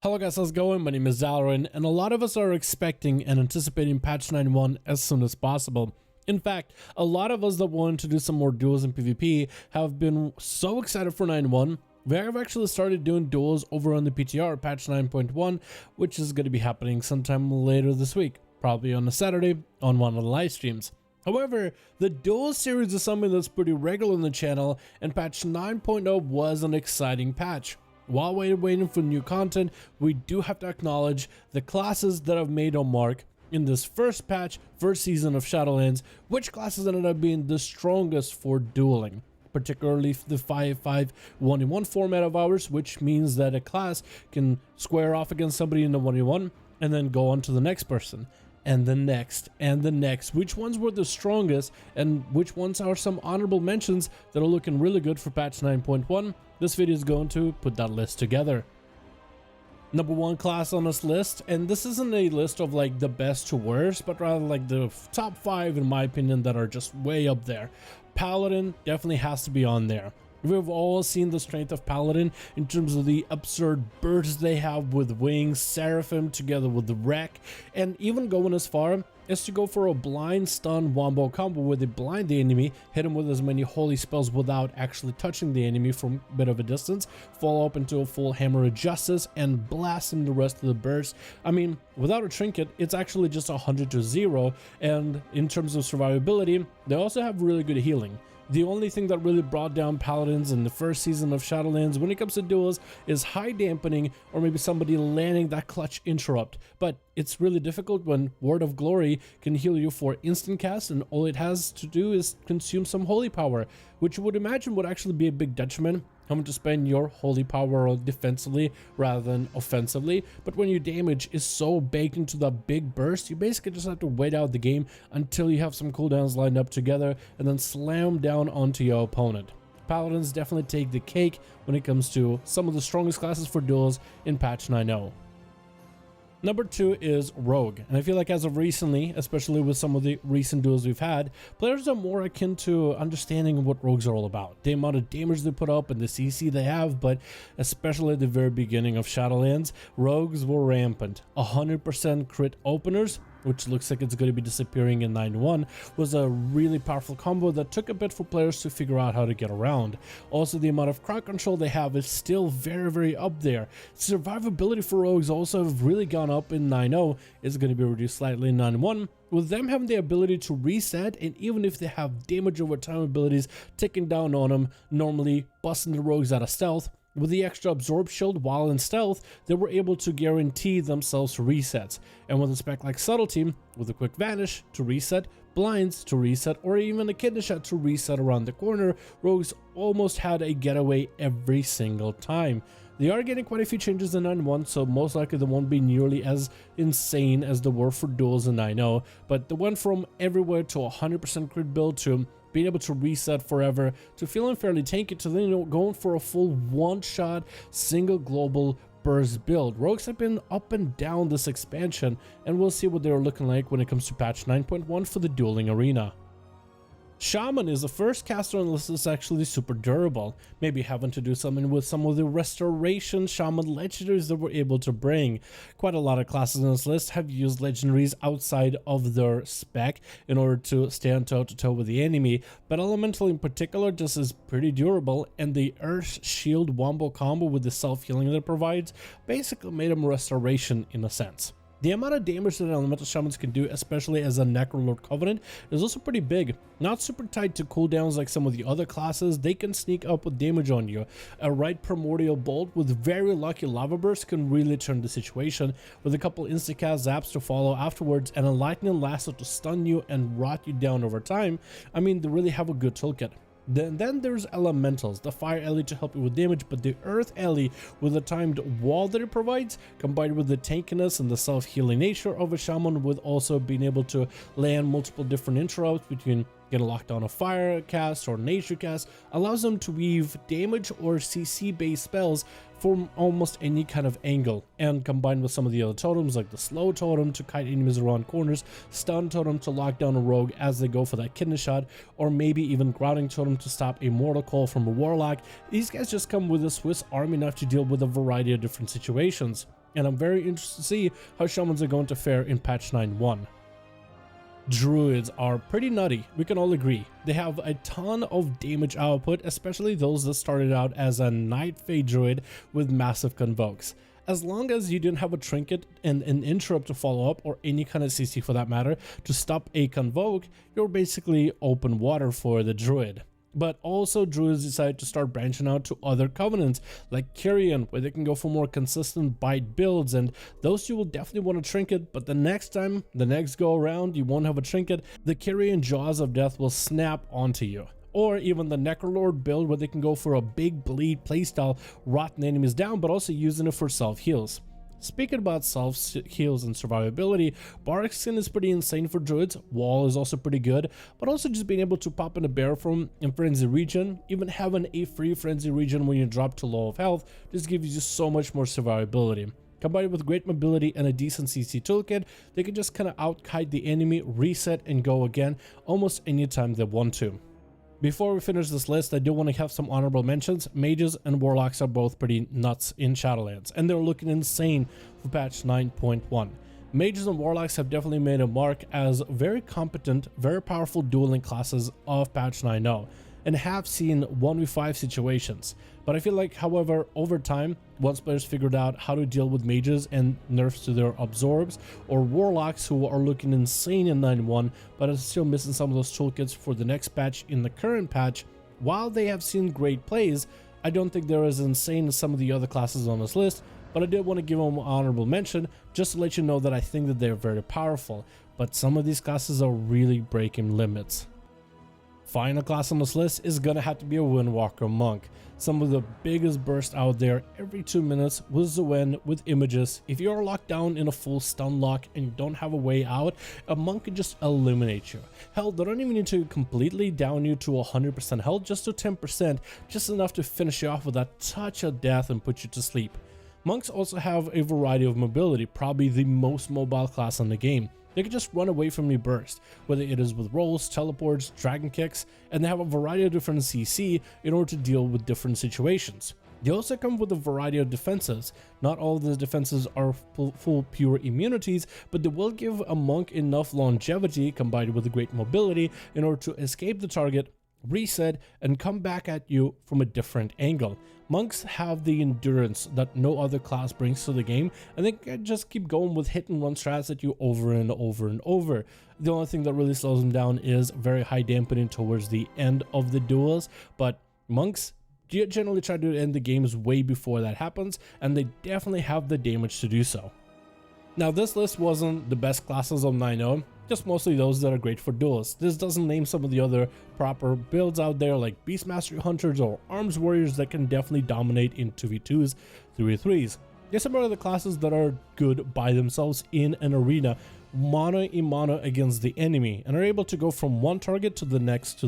Hello guys, how's it going? My name is Dalaran, and a lot of us are expecting and anticipating patch 9.1 as soon as possible. In fact, a lot of us that want to do some more duels in PvP have been so excited for 9.1. We have actually started doing duels over on the PTR patch 9.1, which is going to be happening sometime later this week, probably on a Saturday on one of the live streams. However, the duel series is something that's pretty regular on the channel, and patch 9.0 was an exciting patch. While we're waiting for new content, we do have to acknowledge the classes that have made a mark in this first patch, first season of Shadowlands, which classes ended up being the strongest for dueling, particularly the 5-5 1-in-1 format of ours, which means that a class can square off against somebody in the 1-in-1 and then go on to the next person. And the next, and the next. Which ones were the strongest, and which ones are some honorable mentions that are looking really good for patch 9.1? This video is going to put that list together. Number one class on this list, and this isn't a list of like the best to worst, but rather like the top 5 in my opinion that are just way up there. Paladin definitely has to be on there. We've all seen the strength of Paladin in terms of the absurd bursts they have with wings, Seraphim together with the wreck, and even going as far as to go for a blind stun wombo combo where they blind the enemy, hit him with as many holy spells without actually touching the enemy from a bit of a distance, follow up into a full hammer of justice, and blast him the rest of the burst. I mean, without a trinket, it's actually just 100 to 0, and in terms of survivability, they also have really good healing. The only thing that really brought down Paladins in the first season of Shadowlands when it comes to duels is high dampening or maybe somebody landing that clutch interrupt. But it's really difficult when Word of Glory can heal you for instant cast and all it has to do is consume some holy power, which you would imagine would actually be a big detriment, having to spend your holy power defensively rather than offensively. But when your damage is so baked into the big burst, you basically just have to wait out the game until you have some cooldowns lined up together and then slam down onto your opponent. Paladins definitely take the cake when it comes to some of the strongest classes for duels in patch 9.0. Number 2 is Rogue, and I feel like as of recently, especially with some of the recent duels we've had, players are more akin to understanding what Rogues are all about, the amount of damage they put up and the CC they have, but especially at the very beginning of Shadowlands, Rogues were rampant. 100% crit openers, which looks like it's going to be disappearing in 9.1, was a really powerful combo that took a bit for players to figure out how to get around. Also, the amount of crowd control they have is still very up there. Survivability for Rogues also have really gone up in 9.0, is going to be reduced slightly in 9.1, with them having the ability to reset, and even if they have damage over time abilities ticking down on them, normally busting the Rogues out of stealth. With the extra absorb shield while in stealth, they were able to guarantee themselves resets, and with a spec like subtlety, with a quick vanish to reset, blinds to reset, or even a kidney shot to reset around the corner, Rogues almost had a getaway every single time. They are getting quite a few changes in 9.1, so most likely they won't be nearly as insane as they were for duels in 9.0, but they went from everywhere to 100% crit build to being able to reset forever, to feeling fairly tanky, to then going for a full one-shot single global burst build. Rogues have been up and down this expansion, and we'll see what they're looking like when it comes to patch 9.1 for the dueling arena. Shaman is the first caster on the list that's actually super durable, maybe having to do something with some of the restoration Shaman legendaries that we're able to bring. Quite a lot of classes on this list have used legendaries outside of their spec in order to stand toe-to-toe with the enemy, but Elemental in particular just is pretty durable, and the Earth Shield wombo combo with the self-healing that it provides basically made him restoration in a sense. The amount of damage that Elemental Shamans can do, especially as a Necrolord Covenant, is also pretty big. Not super tied to cooldowns like some of the other classes, they can sneak up with damage on you. A right Primordial Bolt with very lucky Lava Burst can really turn the situation, with a couple instacast zaps to follow afterwards and a Lightning Lasso to stun you and rot you down over time. I mean, they really have a good toolkit. Then there's Elementals, the Fire Ellie to help you with damage, but the Earth Ellie with the timed wall that it provides, combined with the tankiness and the self-healing nature of a Shaman, with also being able to land multiple different interrupts between getting locked on a fire cast or nature cast, allows them to weave damage or CC based spells from almost any kind of angle, and combined with some of the other totems like the slow totem to kite enemies around corners, stun totem to lock down a rogue as they go for that kidney shot, or maybe even grounding totem to stop a mortal call from a warlock. These guys just come with a Swiss army knife to deal with a variety of different situations. and I'm very interested to see how Shamans are going to fare in patch 9.1. Druids are pretty nutty, we can all agree. They have a ton of damage output, especially those that started out as a Night Fae Druid with massive convokes. As long as you didn't have a trinket and an interrupt to follow up, or any kind of CC for that matter, to stop a convoke, you're basically open water for the Druid. But also Druids decided to start branching out to other covenants like Kyrian, where they can go for more consistent bite builds, and those you will definitely want a trinket, but the next time, the next go around, you won't have a trinket, the Kyrian Jaws of Death will snap onto you. Or even the Necrolord build, where they can go for a big bleed playstyle, rotting enemies down, but also using it for self-heals. Speaking about self-heals and survivability, Bardic Skin is pretty insane for Druids, Wall is also pretty good, but also just being able to pop in a Bear from in Frenzy Region, even having a free Frenzy Region when you drop to low of health, just gives you so much more survivability. Combined with great mobility and a decent CC toolkit, they can just kind of out-kite the enemy, reset, and go again almost anytime they want to. Before we finish this list, I do want to have some honorable mentions. Mages and Warlocks are both pretty nuts in Shadowlands, and they're looking insane for patch 9.1. Mages and Warlocks have definitely made a mark as very competent, very powerful dueling classes of patch 9.0, and have seen 1v5 situations. But I feel like, however, over time, once players figured out how to deal with mages and nerfs to their absorbs, or warlocks who are looking insane in 9.1 but are still missing some of those toolkits for the next patch in the current patch, while they have seen great plays, I don't think they're as insane as some of the other classes on this list, but I did want to give them an honorable mention just to let you know that I think that they're very powerful, but some of these classes are really breaking limits. Final class on this list is gonna have to be a Windwalker Monk. Some of the biggest bursts out there every 2 minutes with Zuen, with images. If you're locked down in a full stun lock and you don't have a way out, a monk can just eliminate you. Hell, they don't even need to completely down you to 100% health, just to 10%, just enough to finish you off with that touch of death and put you to sleep. Monks also have a variety of mobility, probably the most mobile class in the game. They can just run away from your burst, whether it is with rolls, teleports, dragon kicks, and they have a variety of different CC in order to deal with different situations. They also come with a variety of defenses. Not all of the defenses are full pure immunities, but they will give a monk enough longevity combined with great mobility in order to escape the target, reset, and come back at you from a different angle. Monks have the endurance that no other class brings to the game, and they can just keep going with hit and run strats at you over and over and over. The only thing that really slows them down is very high dampening towards the end of the duels, but monks generally try to end the games way before that happens, and they definitely have the damage to do so. Now, this list wasn't the best classes of 9.0, just mostly those that are great for duels. This doesn't name some of the other proper builds out there like Beast Mastery Hunters or Arms Warriors that can definitely dominate in 2v2s, 3v3s. There's some other classes that are good by themselves in an arena, mano a mano against the enemy, and are able to go from one target to the next,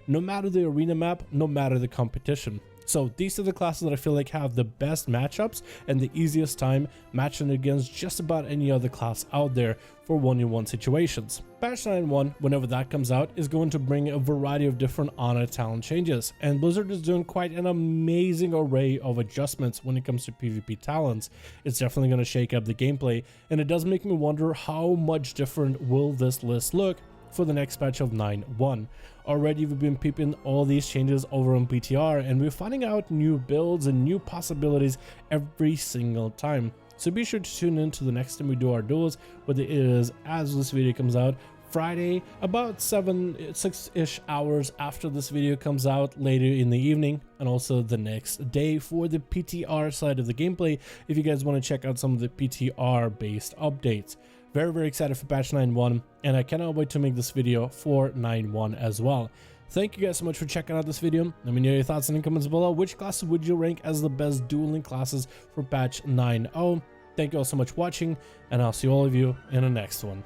no matter the arena map, no matter the competition. So these are the classes that I feel like have the best matchups and the easiest time matching against just about any other class out there for 1v1 situations. Patch 9.1, whenever that comes out, is going to bring a variety of different honor talent changes, and Blizzard is doing quite an amazing array of adjustments when it comes to PvP talents. It's definitely going to shake up the gameplay, and it does make me wonder how much different will this list look for the next patch of 9.1. Already we've been peeping all these changes over on PTR, and we're finding out new builds and new possibilities every single time. So be sure to tune in to the next time we do our duels, whether it is as this video comes out Friday, about 6-ish hours after this video comes out later in the evening, and also the next day for the PTR side of the gameplay if you guys want to check out some of the PTR based updates. Very excited for patch 9.1, and I cannot wait to make this video for 9.1 as well. Thank you guys so much for checking out this video. Let me know your thoughts in the comments below. Which classes would you rank as the best dueling classes for patch 9.0? Thank you all so much for watching, and I'll see all of you in the next one.